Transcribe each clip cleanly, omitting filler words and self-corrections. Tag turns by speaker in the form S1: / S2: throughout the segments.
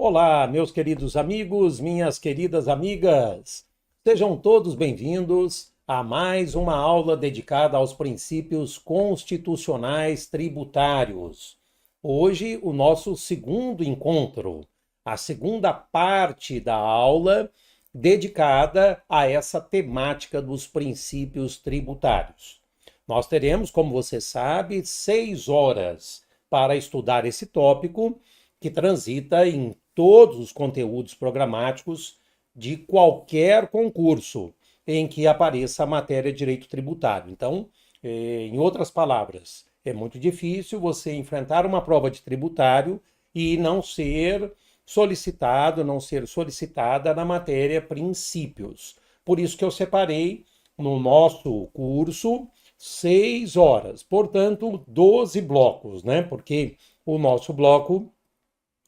S1: Olá, meus queridos amigos, minhas queridas amigas. Sejam todos bem-vindos a mais uma aula dedicada aos princípios constitucionais tributários. Hoje, o nosso segundo encontro, a segunda parte da aula dedicada a essa temática dos princípios tributários. Nós teremos, como você sabe, 6 horas para estudar esse tópico, que transita em todos os conteúdos programáticos de qualquer concurso em que apareça a matéria de direito tributário. Então, em outras palavras, é muito difícil você enfrentar uma prova de tributário e não ser solicitado, não ser solicitada na matéria princípios. Por isso que eu separei no nosso curso 6 horas, portanto, 12 blocos, né? Porque o nosso bloco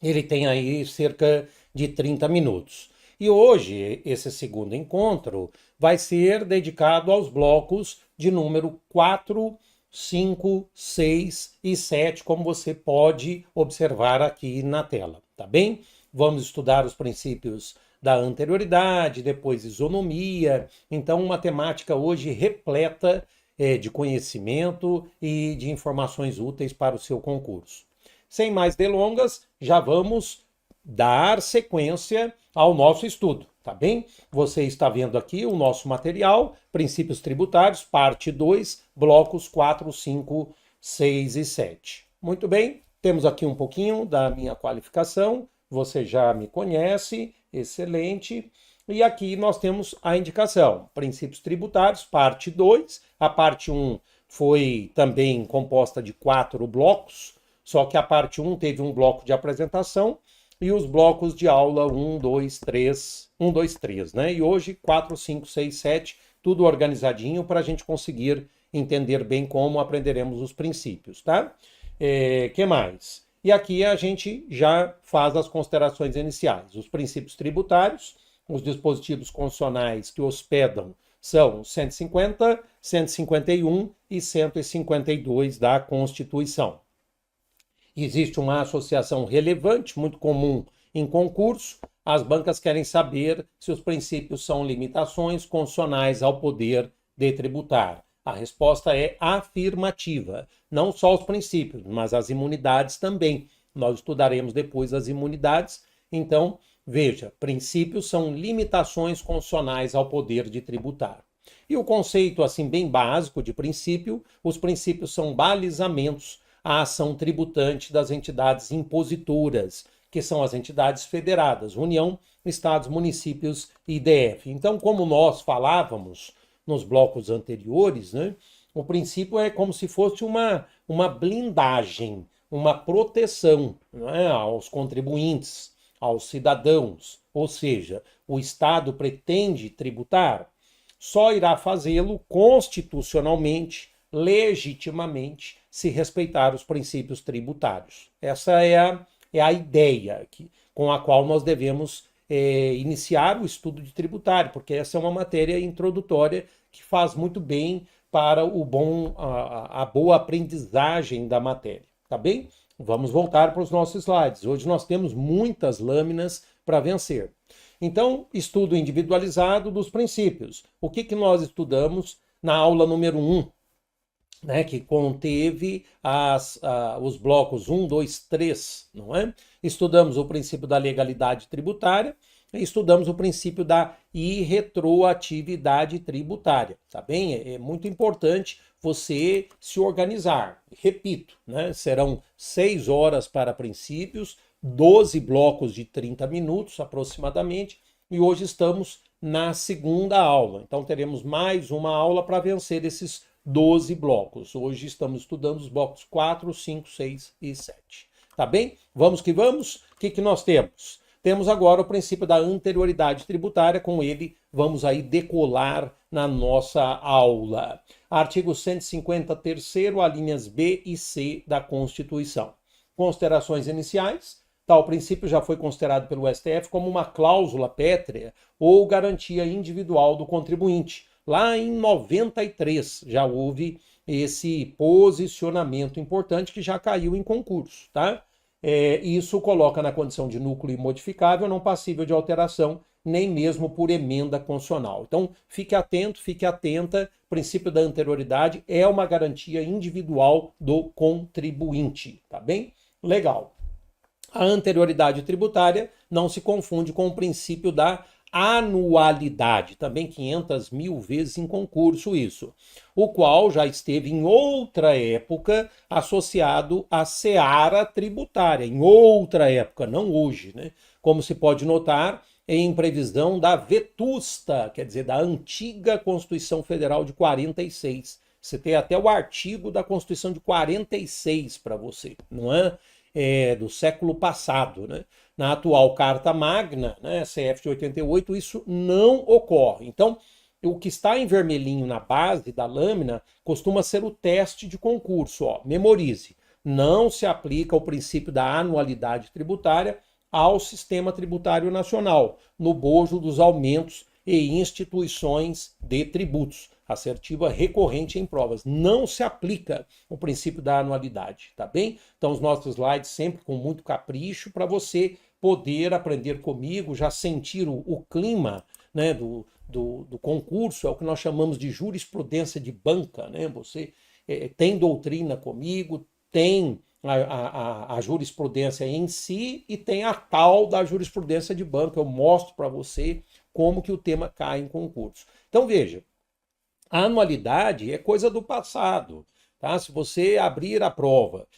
S1: ele tem aí cerca de 30 minutos. E hoje, esse segundo encontro vai ser dedicado aos blocos de número 4, 5, 6 e 7, como você pode observar aqui na tela, tá bem? Vamos estudar os princípios da anterioridade, depois isonomia. Então, uma temática hoje repleta de conhecimento e de informações úteis para o seu concurso. Sem mais delongas, já vamos dar sequência ao nosso estudo, tá bem? Você está vendo aqui o nosso material, Princípios Tributários, parte 2, blocos 4, 5, 6 e 7. Muito bem, temos aqui um pouquinho da minha qualificação, você já me conhece, excelente. E aqui nós temos a indicação, Princípios Tributários, parte 2. A parte 1 foi também composta de 4 blocos, só que a parte 1 teve um bloco de apresentação e os blocos de aula 1, 2, 3, 1, 2, 3, né? E hoje 4, 5, 6, 7, tudo organizadinho para a gente conseguir entender bem como aprenderemos os princípios, tá? Que mais? E aqui a gente já faz as considerações iniciais. Os princípios tributários, os dispositivos constitucionais que hospedam são 150, 151 e 152 da Constituição. Existe uma associação relevante, muito comum em concurso. As bancas querem saber se os princípios são limitações constitucionais ao poder de tributar. A resposta é afirmativa. Não só os princípios, mas as imunidades também. Nós estudaremos depois as imunidades. Então, veja, princípios são limitações constitucionais ao poder de tributar. E o conceito, assim, bem básico de princípio, os princípios são balizamentos a ação tributante das entidades impositoras, que são as entidades federadas, União, Estados, Municípios e DF. Então, como nós falávamos nos blocos anteriores, né, o princípio é como se fosse uma blindagem, uma proteção, né, aos contribuintes, aos cidadãos. Ou seja, o Estado pretende tributar, só irá fazê-lo constitucionalmente, legitimamente, se respeitar os princípios tributários. Essa é a ideia com a qual nós devemos iniciar o estudo de tributário, porque essa é uma matéria introdutória que faz muito bem para a boa aprendizagem da matéria, tá bem? Vamos voltar para os nossos slides. Hoje nós temos muitas lâminas para vencer. Então, estudo individualizado dos princípios. O que nós estudamos na aula número 1? Né, que conteve os blocos 1, 2, 3, não é? Estudamos o princípio da legalidade tributária e estudamos o princípio da irretroatividade tributária, tá bem? É muito importante você se organizar. Repito, né, serão 6 horas para princípios, 12 blocos de 30 minutos aproximadamente, e hoje estamos na segunda aula. Então teremos mais uma aula para vencer esses 12 blocos. Hoje estamos estudando os blocos 4, 5, 6 e 7. Tá bem? Vamos que vamos. O que nós temos? Temos agora o princípio da anterioridade tributária. Com ele, vamos aí decolar na nossa aula. Artigo 150, terceiro, alíneas B e C da Constituição. Considerações iniciais. Tal princípio já foi considerado pelo STF como uma cláusula pétrea ou garantia individual do contribuinte. Lá em 93 já houve esse posicionamento importante que já caiu em concurso, tá? Isso coloca na condição de núcleo imodificável, não passível de alteração, nem mesmo por emenda constitucional. Então, fique atento, fique atenta. O princípio da anterioridade é uma garantia individual do contribuinte, tá bem? Legal. A anterioridade tributária não se confunde com o princípio da anualidade, também 500.000 vezes em concurso isso, o qual já esteve em outra época associado à seara tributária, em outra época, não hoje, né? Como se pode notar, em previsão da vetusta, quer dizer, da antiga Constituição Federal de 46. Você tem até o artigo da Constituição de 46 para você, não é? Do século passado, né? Na atual Carta Magna, né, CF de 88, isso não ocorre. Então, o que está em vermelhinho na base da lâmina costuma ser o teste de concurso. Ó. Memorize, não se aplica o princípio da anualidade tributária ao sistema tributário nacional, no bojo dos aumentos e instituições de tributos. Assertiva recorrente em provas. Não se aplica o princípio da anualidade, tá bem? Então, os nossos slides sempre com muito capricho para você poder aprender comigo, já sentir o clima, né, do concurso, é o que nós chamamos de jurisprudência de banca, né? Você tem doutrina comigo, tem a jurisprudência em si e tem a tal da jurisprudência de banca. Eu mostro para você como que o tema cai em concurso. Então, veja, a anualidade é coisa do passado, tá? Se você abrir a prova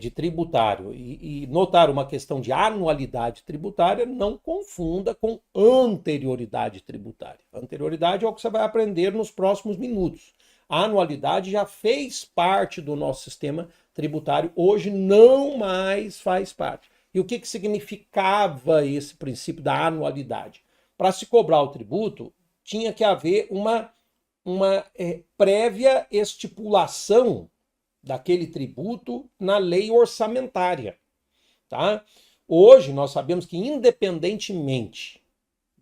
S1: de tributário e notar uma questão de anualidade tributária, não confunda com anterioridade tributária. Anterioridade é o que você vai aprender nos próximos minutos. A anualidade já fez parte do nosso sistema tributário, hoje não mais faz parte. E o que significava esse princípio da anualidade? Para se cobrar o tributo, tinha que haver uma prévia estipulação daquele tributo na lei orçamentária, tá? Hoje nós sabemos que independentemente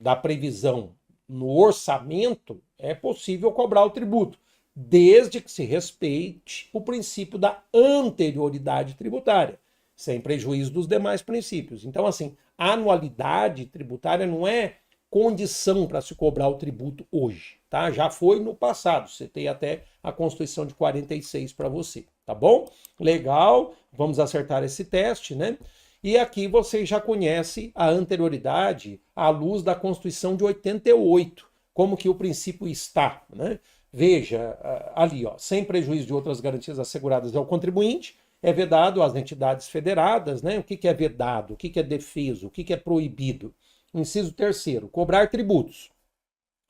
S1: da previsão no orçamento, é possível cobrar o tributo, desde que se respeite o princípio da anterioridade tributária, sem prejuízo dos demais princípios. Então, assim, a anualidade tributária não é condição para se cobrar o tributo hoje, tá? Já foi no passado, você tem até a Constituição de 46 para você, tá bom? Legal, vamos acertar esse teste, né? E aqui você já conhece a anterioridade à luz da Constituição de 88, como que o princípio está, né? Veja, ali, ó, sem prejuízo de outras garantias asseguradas ao contribuinte, é vedado às entidades federadas, né? O que é vedado, o que é defeso, o que é proibido? Inciso 3º, cobrar tributos.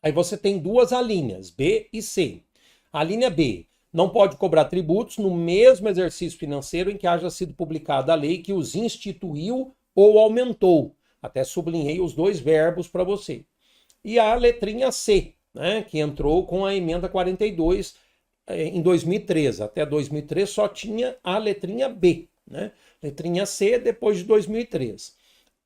S1: Aí você tem duas alíneas, B e C. A linha B, não pode cobrar tributos no mesmo exercício financeiro em que haja sido publicada a lei que os instituiu ou aumentou. Até sublinhei os dois verbos para você. E a letrinha C, né, que entrou com a emenda 42 em 2003. Até 2003 só tinha a letrinha B, né? Letrinha C depois de 2003.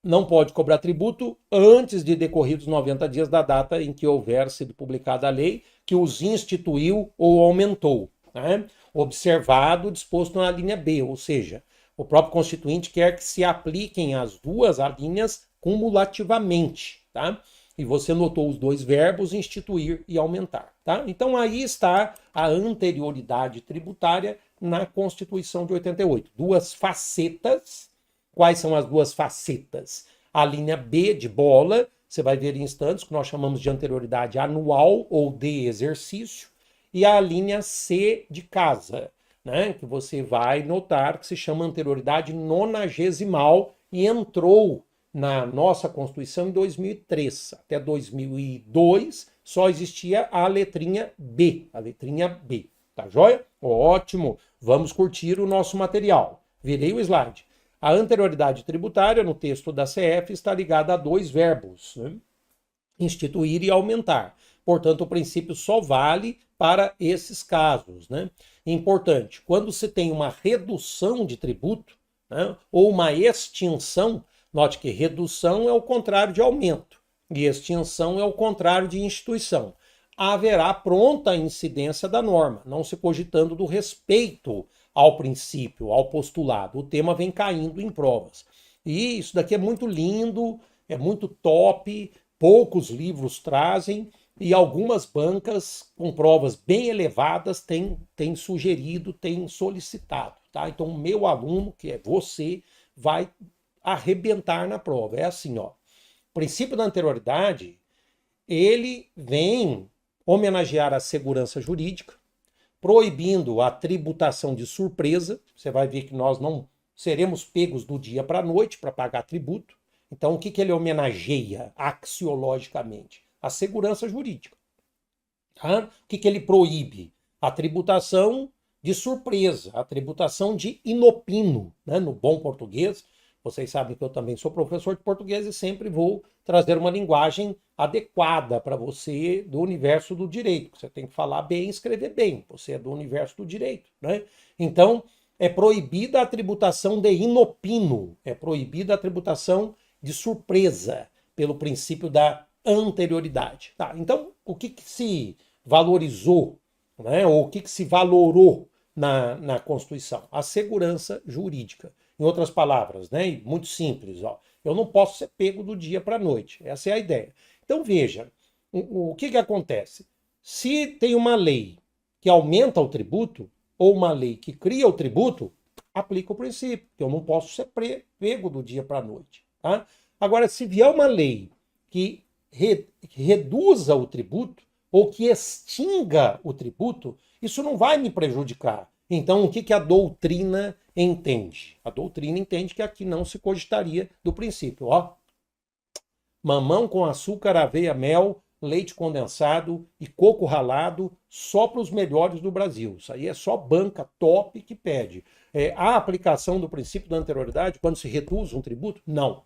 S1: Não pode cobrar tributo antes de decorridos 90 dias da data em que houver sido publicada a lei que os instituiu ou aumentou, né? Observado o disposto na linha B, ou seja, o próprio Constituinte quer que se apliquem as duas alíneas cumulativamente, tá? E você notou os dois verbos, instituir e aumentar, tá? Então aí está a anterioridade tributária na Constituição de 88. Duas facetas. Quais são as duas facetas? A linha B de bola, você vai ver em instantes, que nós chamamos de anterioridade anual ou de exercício, e a linha C de casa, né, que você vai notar que se chama anterioridade nonagesimal e entrou na nossa Constituição em 2003. Até 2002 só existia a letrinha B, tá joia? Ótimo, vamos curtir o nosso material. Virei o slide. A anterioridade tributária, no texto da CF, está ligada a dois verbos, né? Instituir e aumentar. Portanto, o princípio só vale para esses casos, né? Importante, quando se tem uma redução de tributo, né, ou uma extinção, note que redução é o contrário de aumento e extinção é o contrário de instituição. Haverá pronta incidência da norma, não se cogitando do respeito ao princípio, ao postulado. O tema vem caindo em provas. E isso daqui é muito lindo, é muito top, poucos livros trazem e algumas bancas com provas bem elevadas têm sugerido, têm solicitado. Tá? Então, o meu aluno, que é você, vai arrebentar na prova. É assim, ó. O princípio da anterioridade, ele vem homenagear a segurança jurídica, proibindo a tributação de surpresa. Você vai ver que nós não seremos pegos do dia para a noite para pagar tributo. Então, o que ele homenageia axiologicamente? A segurança jurídica. Tá? O que ele proíbe? A tributação de surpresa, a tributação de inopino, né? No bom português. Vocês sabem que eu também sou professor de português e sempre vou trazer uma linguagem adequada para você do universo do direito. Você tem que falar bem e escrever bem. Você é do universo do direito, né? Então, é proibida a tributação de inopino, é proibida a tributação de surpresa, pelo princípio da anterioridade. Tá, então, o que se valorizou, né, ou o que se valorou na Constituição? A segurança jurídica. Em outras palavras, né, muito simples, ó, eu não posso ser pego do dia para a noite. Essa é a ideia. Então, veja, o que acontece? Se tem uma lei que aumenta o tributo, ou uma lei que cria o tributo, aplica o princípio, que eu não posso ser pego do dia para a noite. Tá? Agora, se vier uma lei que reduza o tributo, ou que extinga o tributo, isso não vai me prejudicar. Então, o que a doutrina entende? A doutrina entende que aqui não se cogitaria do princípio. Ó, mamão com açúcar, aveia, mel, leite condensado e coco ralado só para os melhores do Brasil. Isso aí é só banca top que pede. A aplicação do princípio da anterioridade quando se reduz um tributo? Não.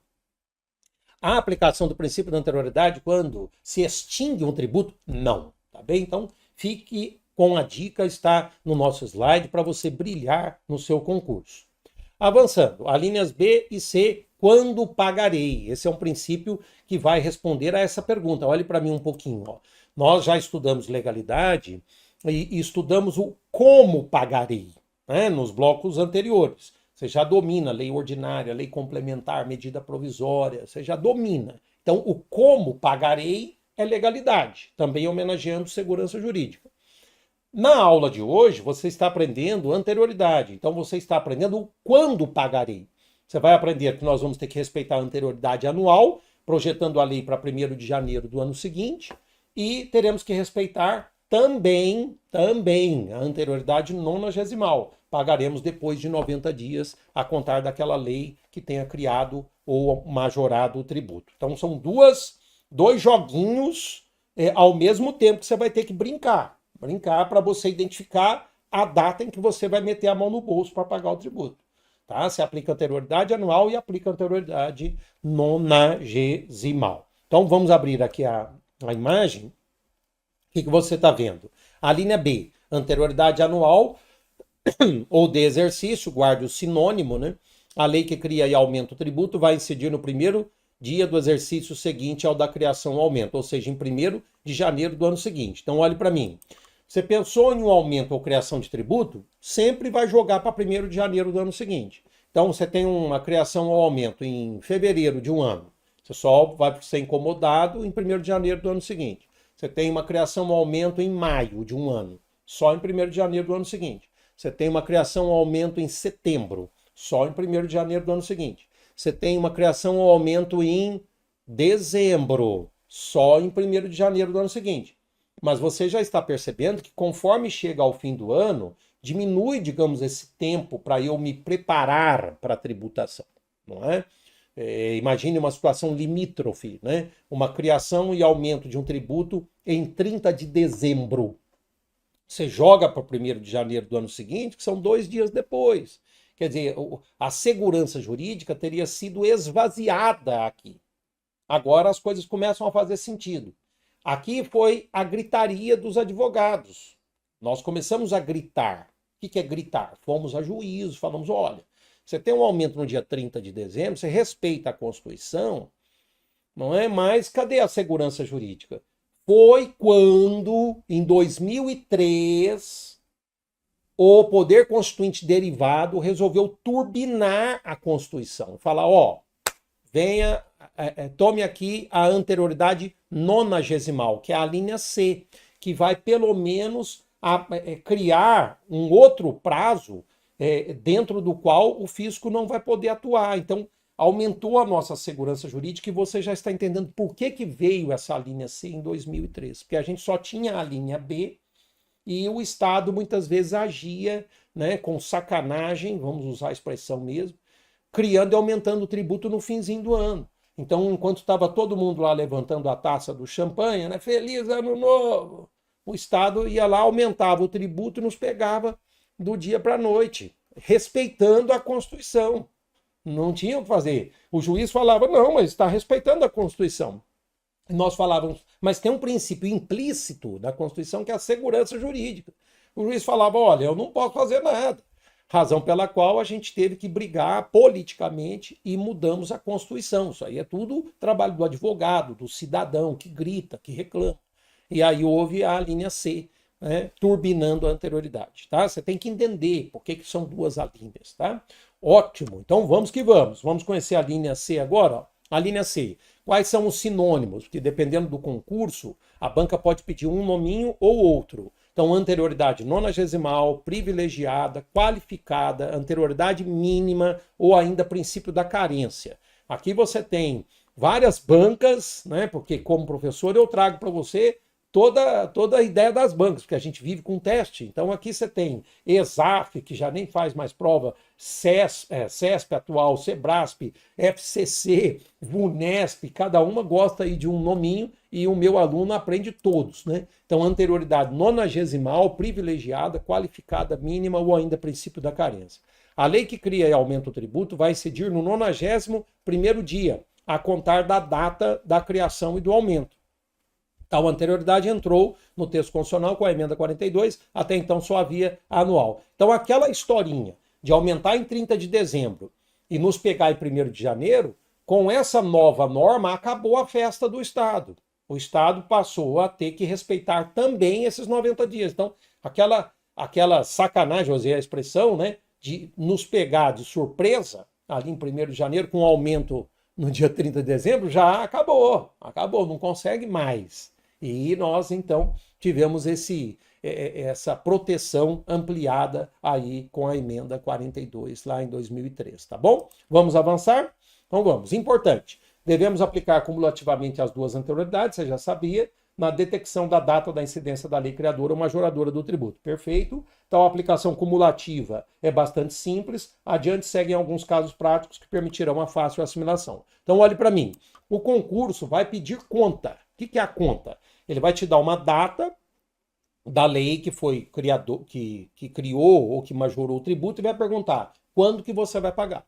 S1: A aplicação do princípio da anterioridade quando se extingue um tributo? Não. Tá bem? Então, fique com a dica, está no nosso slide para você brilhar no seu concurso. Avançando, as linhas B e C, quando pagarei? Esse é um princípio que vai responder a essa pergunta. Olhe para mim um pouquinho. Ó. Nós já estudamos legalidade e estudamos o como pagarei, né, nos blocos anteriores. Você já domina lei ordinária, lei complementar, medida provisória, você já domina. Então, o como pagarei é legalidade, também homenageando segurança jurídica. Na aula de hoje, você está aprendendo anterioridade. Então, você está aprendendo o quando pagarei. Você vai aprender que nós vamos ter que respeitar a anterioridade anual, projetando a lei para 1º de janeiro do ano seguinte, e teremos que respeitar também a anterioridade nonagesimal. Pagaremos depois de 90 dias a contar daquela lei que tenha criado ou majorado o tributo. Então, são dois joguinhos ao mesmo tempo que você vai ter que brincar para você identificar a data em que você vai meter a mão no bolso para pagar o tributo. Tá? Você aplica anterioridade anual e aplica anterioridade nonagesimal. Então vamos abrir aqui a imagem. O que você está vendo? A linha B, anterioridade anual ou de exercício, guarde o sinônimo, né? A lei que cria e aumenta o tributo vai incidir no primeiro dia do exercício seguinte ao da criação ou aumento, ou seja, em 1º de janeiro do ano seguinte. Então olhe para mim. Você pensou em um aumento ou criação de tributo, sempre vai jogar para 1º de janeiro do ano seguinte. Então você tem uma criação ou aumento em fevereiro de um ano. Você só vai ser incomodado em 1º de janeiro do ano seguinte. Você tem uma criação ou aumento em maio de um ano, só em 1º de janeiro do ano seguinte. Você tem uma criação ou aumento em setembro, só em 1º de janeiro do ano seguinte. Você tem uma criação ou aumento em dezembro, só em 1º de janeiro do ano seguinte. Mas você já está percebendo que conforme chega ao fim do ano, diminui, digamos, esse tempo para eu me preparar para a tributação, não é? Imagine uma situação limítrofe, né? Uma criação e aumento de um tributo em 30 de dezembro. Você joga para 1º de janeiro do ano seguinte, que são 2 dias depois. Quer dizer, a segurança jurídica teria sido esvaziada aqui. Agora as coisas começam a fazer sentido. Aqui foi a gritaria dos advogados. Nós começamos a gritar. O que é gritar? Fomos a juízo, falamos, olha, você tem um aumento no dia 30 de dezembro, você respeita a Constituição, não é? Mas cadê a segurança jurídica? Foi quando, em 2003, o poder constituinte derivado resolveu turbinar a Constituição. Falar, ó, venha, tome aqui a anterioridade nonagesimal, que é a linha C, que vai pelo menos criar um outro prazo dentro do qual o fisco não vai poder atuar. Então, aumentou a nossa segurança jurídica e você já está entendendo por que veio essa linha C em 2003. Porque a gente só tinha a linha B e o Estado muitas vezes agia, né, com sacanagem, vamos usar a expressão mesmo, criando e aumentando o tributo no finzinho do ano. Então, enquanto estava todo mundo lá levantando a taça do champanhe, né, feliz ano novo, o Estado ia lá, aumentava o tributo e nos pegava do dia para a noite, respeitando a Constituição. Não tinha o que fazer. O juiz falava, não, mas está respeitando a Constituição. Nós falávamos, mas tem um princípio implícito da Constituição que é a segurança jurídica. O juiz falava, olha, eu não posso fazer nada. Razão pela qual a gente teve que brigar politicamente e mudamos a Constituição. Isso aí é tudo trabalho do advogado, do cidadão que grita, que reclama. E aí houve a linha C, né, turbinando a anterioridade. Tá? Você tem que entender por que são duas alíneas. Tá? Ótimo, então vamos que vamos. Vamos conhecer a linha C agora. Ó. A linha C, quais são os sinônimos? Porque dependendo do concurso, a banca pode pedir um nominho ou outro. Então, anterioridade nonagesimal, privilegiada, qualificada, anterioridade mínima ou ainda princípio da carência. Aqui você tem várias bancas, né? Porque como professor eu trago para você toda a ideia das bancas, porque a gente vive com teste. Então aqui você tem ESAF, que já nem faz mais prova, CESP atual, SEBRASP, FCC, VUNESP, cada uma gosta aí de um nominho e o meu aluno aprende todos, né? Então anterioridade nonagesimal, privilegiada, qualificada, mínima ou ainda princípio da carência. A lei que cria e aumenta o tributo vai incidir no 91º dia, a contar da data da criação e do aumento. Tal anterioridade entrou no texto constitucional com a emenda 42, até então só havia anual. Então aquela historinha de aumentar em 30 de dezembro e nos pegar em 1º de janeiro, com essa nova norma acabou a festa do Estado. O Estado passou a ter que respeitar também esses 90 dias. Então aquela sacanagem, vou usar a expressão, né, de nos pegar de surpresa ali em 1º de janeiro com aumento no dia 30 de dezembro, já acabou, não consegue mais. E nós, então, tivemos essa proteção ampliada aí com a emenda 42, lá em 2003, tá bom? Vamos avançar? Então vamos. Importante, devemos aplicar cumulativamente as duas anterioridades, você já sabia, na detecção da data da incidência da lei criadora ou majoradora do tributo. Perfeito? Então a aplicação cumulativa é bastante simples. Adiante seguem alguns casos práticos que permitirão a fácil assimilação. Então olhe para mim. O concurso vai pedir conta. O que é a conta? Ele vai te dar uma data da lei que foi criador, que criou ou que majorou o tributo e vai perguntar quando que você vai pagar.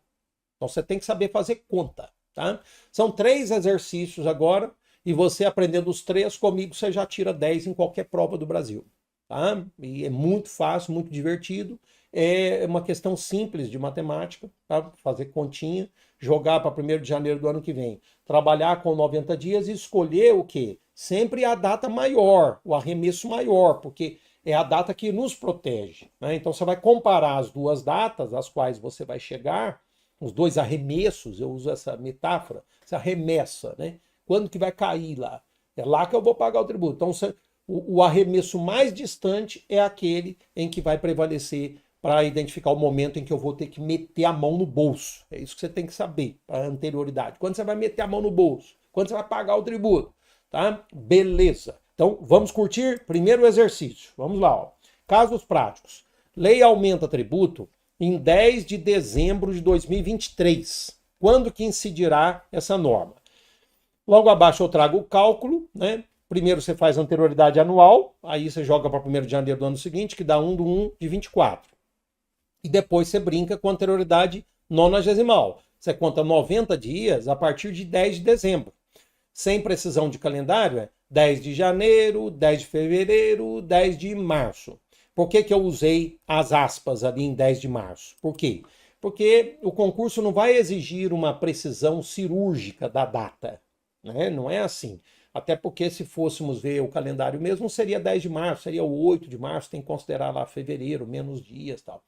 S1: Então você tem que saber fazer conta. Tá? São 3 exercícios agora. E você aprendendo os 3 comigo, você já tira 10 em qualquer prova do Brasil. Tá? E é muito fácil, muito divertido. É uma questão simples de matemática, tá? Fazer continha, jogar para 1º de janeiro do ano que vem. Trabalhar com 90 dias e escolher o quê? Sempre a data maior, o arremesso maior, porque é a data que nos protege. Né? Então você vai comparar as duas datas às quais você vai chegar, os 2 arremessos, eu uso essa metáfora, essa remessa, né? Quando que vai cair lá? É lá que eu vou pagar o tributo. Então, o arremesso mais distante é aquele em que vai prevalecer para identificar o momento em que eu vou ter que meter a mão no bolso. É isso que você tem que saber, para a anterioridade. Quando você vai meter a mão no bolso? Quando você vai pagar o tributo? Tá? Beleza. Então, vamos curtir primeiro o exercício. Vamos lá. Ó. Casos práticos. Lei aumenta tributo em 10 de dezembro de 2023. Quando que incidirá essa norma? Logo abaixo eu trago o cálculo, né? Primeiro você faz a anterioridade anual, aí você joga para 1º de janeiro do ano seguinte, que dá 1/1 de 24. E depois você brinca com a anterioridade nonagesimal. Você conta 90 dias a partir de 10 de dezembro. Sem precisão de calendário, é 10 de janeiro, 10 de fevereiro, 10 de março. Por que eu usei as aspas ali em 10 de março? Por quê? Porque o concurso não vai exigir uma precisão cirúrgica da data. Né? Não é assim. Até porque se fôssemos ver o calendário mesmo, seria 10 de março, seria o 8 de março, tem que considerar lá fevereiro, menos dias e tal.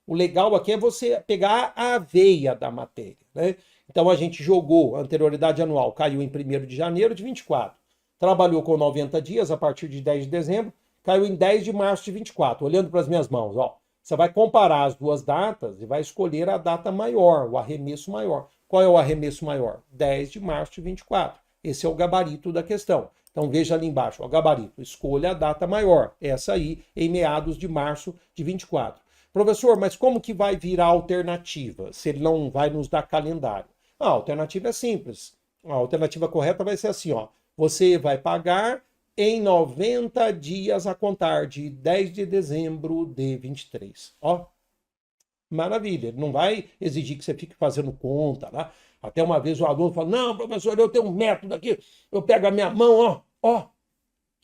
S1: O legal aqui é você pegar a veia da matéria, né? Então a gente jogou a anterioridade anual, caiu em 1º de janeiro de 24. Trabalhou com 90 dias a partir de 10 de dezembro, caiu em 10 de março de 24. Olhando para as minhas mãos, ó, você vai comparar as duas datas e vai escolher a data maior, o arremesso maior. Qual é o arremesso maior? 10 de março de 24. Esse é o gabarito da questão. Então veja ali embaixo, o gabarito. Escolha a data maior, essa aí, em meados de março de 24. Professor, mas como que vai virar alternativa, se ele não vai nos dar calendário? A alternativa é simples. A alternativa correta vai ser assim, ó. Você vai pagar em 90 dias a contar de 10 de dezembro de 23. Ó, maravilha. Ele não vai exigir que você fique fazendo conta lá. Até uma vez o aluno falou, não, professor, eu tenho um método aqui. Eu pego a minha mão, ó.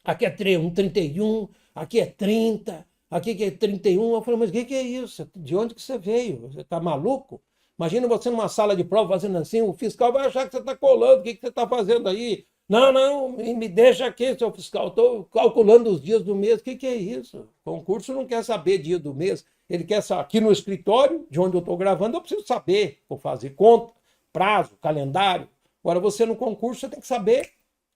S1: Aqui é 31, aqui é 30, aqui que é 31. Eu falei, mas o que é isso? De onde que você veio? Você tá maluco? Imagina você numa sala de prova fazendo assim, o fiscal vai achar que você está colando. O que você está fazendo aí? Não, me deixa aqui, seu fiscal. Estou calculando os dias do mês. O que é isso? O concurso não quer saber dia do mês. Ele quer saber. Aqui no escritório, de onde eu estou gravando, eu preciso saber. Vou fazer conta, prazo, calendário. Agora, você no concurso, você tem que saber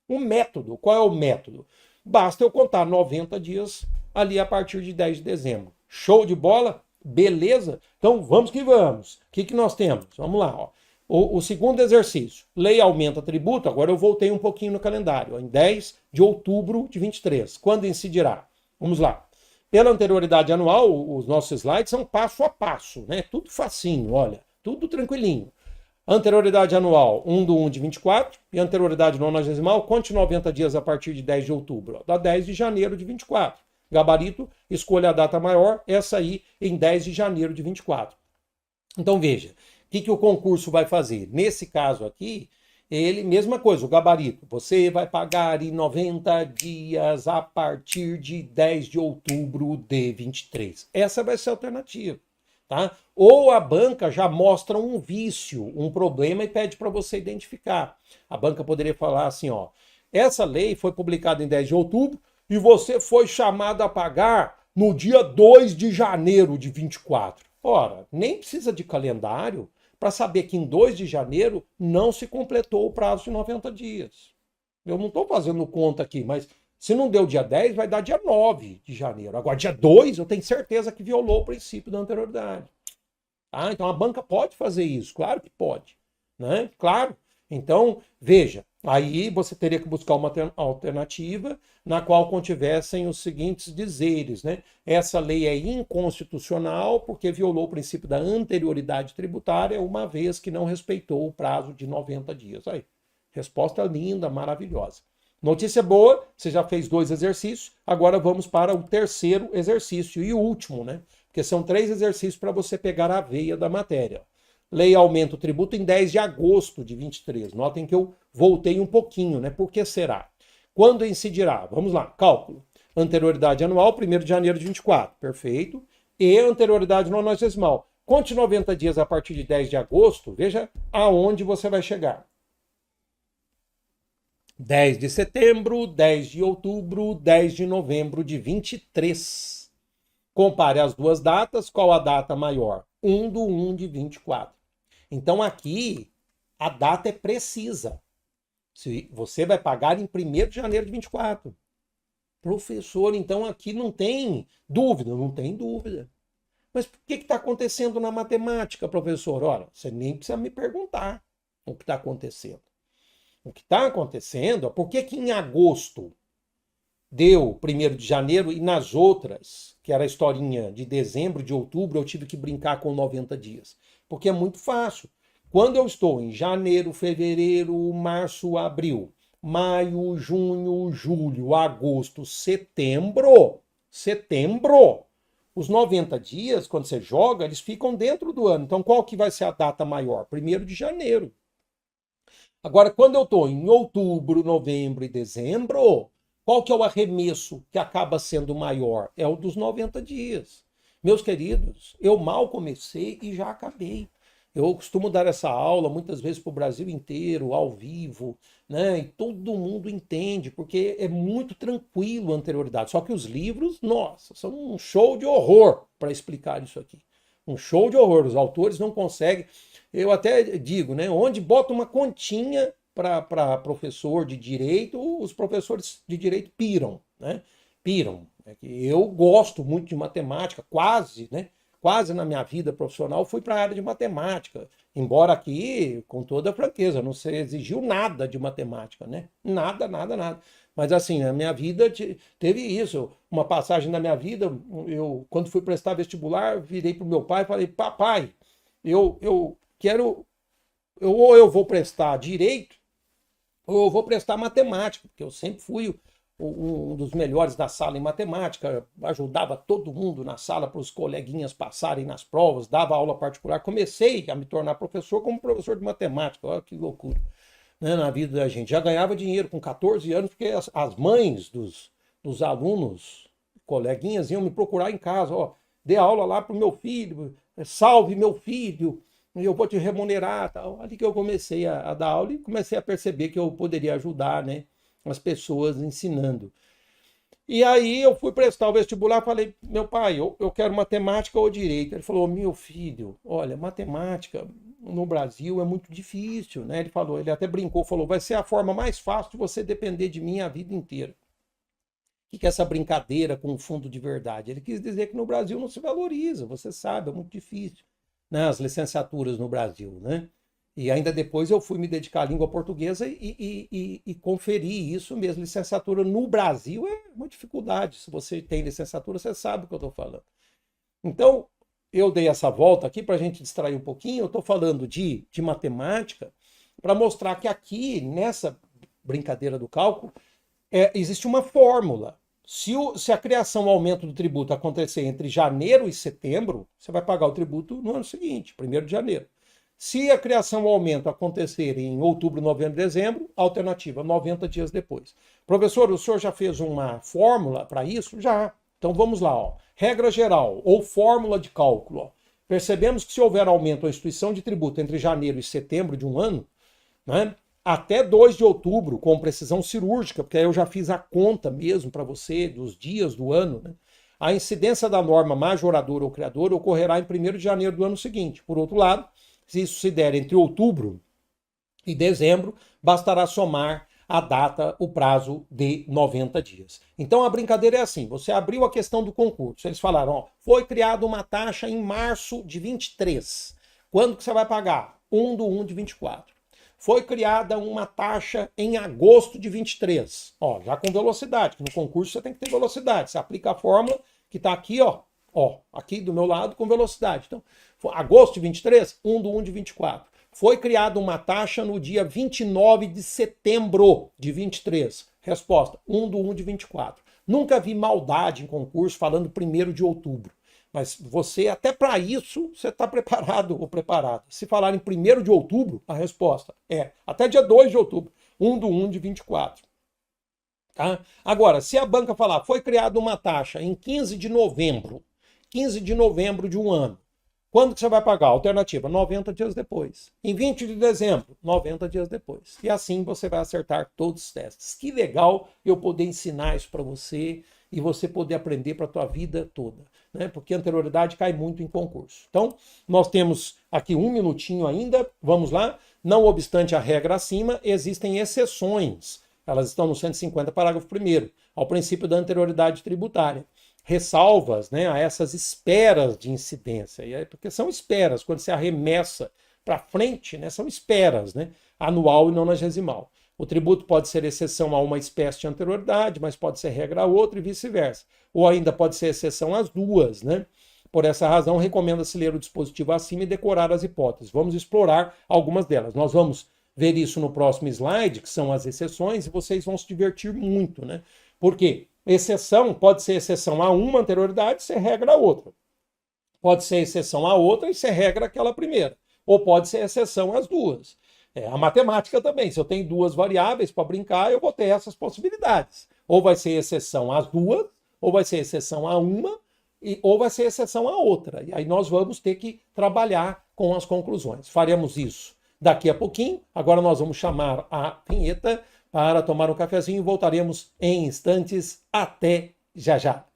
S1: o método. Qual é o método? Basta eu contar 90 dias ali a partir de 10 de dezembro. Show de bola? Beleza? Então, vamos que vamos. O que nós temos? Vamos lá, ó. O segundo exercício, lei aumenta tributo, agora eu voltei um pouquinho no calendário, ó, em 10 de outubro de 23. Quando incidirá? Vamos lá. Pela anterioridade anual, os nossos slides são passo a passo, né? Tudo facinho, olha, tudo tranquilinho. Anterioridade anual, 1/1 de 24, e anterioridade nonagesimal, conte 90 dias a partir de 10 de outubro, ó, dá 10 de janeiro de 24. Gabarito, escolha a data maior, essa aí em 10 de janeiro de 24. Então veja, o que o concurso vai fazer? Nesse caso aqui, ele, mesma coisa, o gabarito. Você vai pagar em 90 dias a partir de 10 de outubro de 23. Essa vai ser a alternativa. Tá? Ou a banca já mostra um vício, um problema e pede para você identificar. A banca poderia falar assim, ó, essa lei foi publicada em 10 de outubro e você foi chamado a pagar no dia 2 de janeiro de 24. Ora, nem precisa de calendário para saber que em 2 de janeiro não se completou o prazo de 90 dias. Eu não estou fazendo conta aqui, mas se não deu dia 10, vai dar dia 9 de janeiro. Agora, dia 2, eu tenho certeza que violou o princípio da anterioridade. Tá? Então, a banca pode fazer isso, claro que pode. Né? Claro. Então, veja, aí você teria que buscar uma alternativa na qual contivessem os seguintes dizeres, né? Essa lei é inconstitucional porque violou o princípio da anterioridade tributária, uma vez que não respeitou o prazo de 90 dias. Aí, resposta linda, maravilhosa. Notícia boa, você já fez 2 exercícios, agora vamos para o terceiro exercício e o último, né? Porque são 3 exercícios para você pegar a veia da matéria. Lei aumenta o tributo em 10 de agosto de 23. Notem que eu voltei um pouquinho, né? Por que será? Quando incidirá? Vamos lá, cálculo. Anterioridade anual, 1º de janeiro de 24. Perfeito. E anterioridade nonagesimal. Conte 90 dias a partir de 10 de agosto, veja aonde você vai chegar. 10 de setembro, 10 de outubro, 10 de novembro de 23. Compare as duas datas, qual a data maior? 1/1 de 24. Então aqui a data é precisa. Você vai pagar em 1º de janeiro de 24. Professor, então aqui não tem dúvida? Não tem dúvida. Mas o que está acontecendo na matemática, professor? Ora, você nem precisa me perguntar o que está acontecendo. O que está acontecendo é por que em agosto deu 1º de janeiro e nas outras, que era a historinha de dezembro, de outubro, eu tive que brincar com 90 dias. Porque é muito fácil. Quando eu estou em janeiro, fevereiro, março, abril, maio, junho, julho, agosto, setembro, os 90 dias, quando você joga, eles ficam dentro do ano. Então, qual que vai ser a data maior? 1º de janeiro. Agora, quando eu estou em outubro, novembro e dezembro, qual que é o arremesso que acaba sendo maior? É o dos 90 dias. Meus queridos, eu mal comecei e já acabei. Eu costumo dar essa aula muitas vezes para o Brasil inteiro, ao vivo, né? E todo mundo entende, porque é muito tranquilo a anterioridade. Só que os livros, nossa, são um show de horror para explicar isso aqui. Um show de horror. Os autores não conseguem. Eu até digo, né? Onde bota uma continha para professor de direito, os professores de direito piram, né? Piram. É que eu gosto muito de matemática, quase, né? Quase na minha vida profissional fui para a área de matemática. Embora aqui, com toda franqueza, não se exigiu nada de matemática, né? Nada, nada, nada. Mas assim, a minha vida teve isso. Uma passagem na minha vida, eu, quando fui prestar vestibular, virei para o meu pai e falei: papai, eu quero, ou eu vou prestar direito, ou eu vou prestar matemática, porque eu sempre fui um dos melhores da sala em matemática, ajudava todo mundo na sala para os coleguinhas passarem nas provas, dava aula particular. Comecei a me tornar professor como professor de matemática. Olha que loucura, né, na vida da gente. Já ganhava dinheiro com 14 anos, porque as mães dos alunos, coleguinhas, iam me procurar em casa. Ó, dê aula lá para o meu filho, salve meu filho, eu vou te remunerar. Tal. Ali que eu comecei a dar aula e comecei a perceber que eu poderia ajudar, né, as pessoas ensinando. E aí eu fui prestar o vestibular, falei: meu pai, eu quero matemática ou direito. Ele falou: meu filho, olha, matemática no Brasil é muito difícil, né? Ele falou, ele até brincou, falou: vai ser a forma mais fácil de você depender de mim a vida inteira. O que é essa brincadeira com o fundo de verdade? Ele quis dizer que no Brasil não se valoriza, você sabe, é muito difícil, né? As licenciaturas no Brasil, né? E ainda depois eu fui me dedicar à língua portuguesa e conferi isso mesmo. Licenciatura no Brasil é uma dificuldade. Se você tem licenciatura, você sabe o que eu estou falando. Então, eu dei essa volta aqui para a gente distrair um pouquinho. Eu estou falando de matemática para mostrar que aqui, nessa brincadeira do cálculo, existe uma fórmula. Se a criação ou aumento do tributo acontecer entre janeiro e setembro, você vai pagar o tributo no ano seguinte, 1º de janeiro. Se a criação ou aumento acontecer em outubro, novembro, dezembro, alternativa, 90 dias depois. Professor, o senhor já fez uma fórmula para isso? Já. Então vamos lá. Ó. Regra geral, ou fórmula de cálculo. Ó. Percebemos que se houver aumento ou instituição de tributo entre janeiro e setembro de um ano, né, até 2 de outubro, com precisão cirúrgica, porque aí eu já fiz a conta mesmo para você dos dias do ano, né, a incidência da norma majoradora ou criadora ocorrerá em 1º de janeiro do ano seguinte. Por outro lado, se isso se der entre outubro e dezembro, bastará somar a data, o prazo de 90 dias. Então a brincadeira é assim, você abriu a questão do concurso, eles falaram, ó, foi criada uma taxa em março de 23. Quando que você vai pagar? 1/1 de 24. Foi criada uma taxa em agosto de 23. Ó, já com velocidade, que no concurso você tem que ter velocidade. Você aplica a fórmula que está aqui, ó, aqui do meu lado com velocidade. Então, agosto de 23, 1/1 de 24. Foi criada uma taxa no dia 29 de setembro de 23. Resposta, 1/1 de 24. Nunca vi maldade em concurso falando 1º de outubro. Mas você, até para isso, você está preparado ou preparada. Se falar em 1º de outubro, a resposta é até dia 2 de outubro, 1/1 de 24. Tá? Agora, se a banca falar, foi criada uma taxa em 15 de novembro de um ano, quando que você vai pagar? Alternativa, 90 dias depois. Em 20 de dezembro, 90 dias depois. E assim você vai acertar todos os testes. Que legal eu poder ensinar isso para você e você poder aprender para a tua vida toda, né? Porque a anterioridade cai muito em concurso. Então, nós temos aqui 1 minutinho ainda, vamos lá. Não obstante a regra acima, existem exceções. Elas estão no 150, parágrafo 1º, ao princípio da anterioridade tributária. Ressalvas, né, a essas esperas de incidência, porque são esperas, quando você arremessa para frente, né, são esperas, né, anual e nonagesimal. O tributo pode ser exceção a uma espécie de anterioridade, mas pode ser regra a outra e vice-versa. Ou ainda pode ser exceção às duas, né? Por essa razão, recomenda-se ler o dispositivo acima e decorar as hipóteses. Vamos explorar algumas delas. Nós vamos ver isso no próximo slide, que são as exceções, e vocês vão se divertir muito, né? Por quê? Exceção pode ser exceção a uma anterioridade e ser regra a outra. Pode ser exceção a outra e ser regra aquela primeira. Ou pode ser exceção às duas. A matemática também. Se eu tenho duas variáveis para brincar, eu vou ter essas possibilidades. Ou vai ser exceção às duas, ou vai ser exceção a uma, ou vai ser exceção a outra. E aí nós vamos ter que trabalhar com as conclusões. Faremos isso daqui a pouquinho. Agora nós vamos chamar a vinheta para tomar um cafezinho e voltaremos em instantes. Até já já.